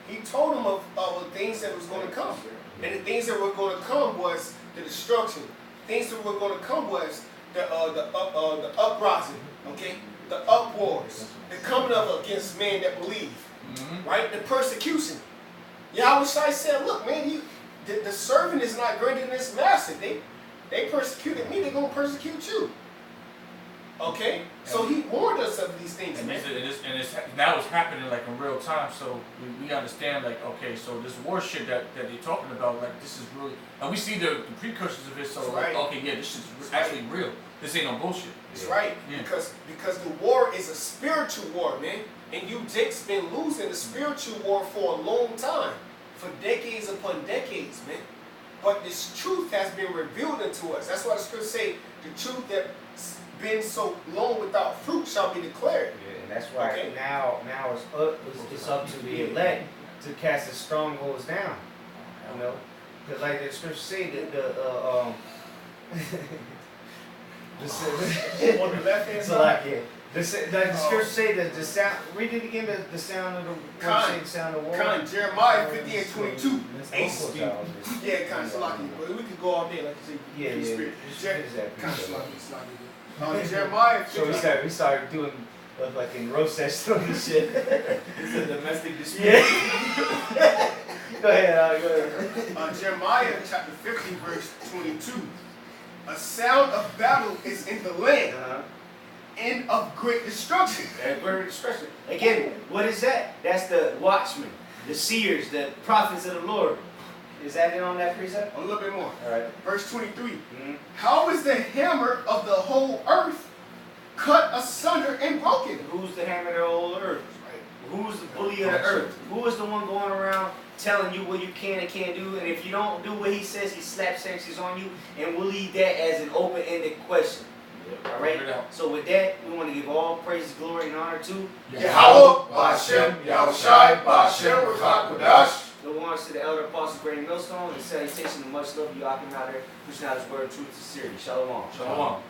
he told them of the things that was going to come. And the things that were going to come was the destruction. Things that were going to come was the uprising, okay? The upwars, the coming up against men that believe, right? The persecution. Yahushua said, look, man, the servant is not greater than his master. They persecuted me, they're going to persecute you. Okay? So he warned us of these things, And man. now it's happening like in real time, so we understand like, okay, so this war shit that they're talking about, like this is really, and we see the precursors of it, so like, okay, yeah, this shit's actually real. This ain't no bullshit. That's right. Yeah. Because the war is a spiritual war, man. And you dicks been losing the spiritual war for a long time. For decades upon decades, man. But this truth has been revealed unto us. That's why the scriptures say the truth that's been so long without fruit shall be declared. Yeah, and that's why Okay. now it's up to the elect to cast the strongholds down. You know, because like the scriptures say that On the left hand so like side. yeah. The scriptures say that the sound. Read it again. The sound of the sound of war. Jeremiah 50 and 22. Ace. Yeah, kind of sloppy. But we could go all day, like you say. Yeah, free yeah. spirit. Kind of sloppy. Jeremiah 50. We started doing like in roast sessions and shit. It's a domestic dispute. Yeah. Go ahead. Go ahead. Jeremiah chapter 50, verse 22. A sound of battle is in the land, and of great destruction. Great destruction. Again, what is that? That's the watchmen, the seers, the prophets of the Lord. Is that it on that precept? A little bit more. All right. Verse 23. How is the hammer of the whole earth cut asunder and broken? Who's the hammer of the whole earth? Who's the bully of the earth? Who is the one going around telling you what you can and can't do? And if you don't do what he says, he slaps sanctions on you. And we'll leave that as an open-ended question. All right? So with that, we want to give all praise, glory, and honor to Yahweh, Ba'ashem, Yahushai, Ba'ashem, Ruach Kodash. the honors to the elder apostles, Great Millstone, and salutation and much love, you out there, pushing out his word, truth, sincerity. Shalom. Shalom.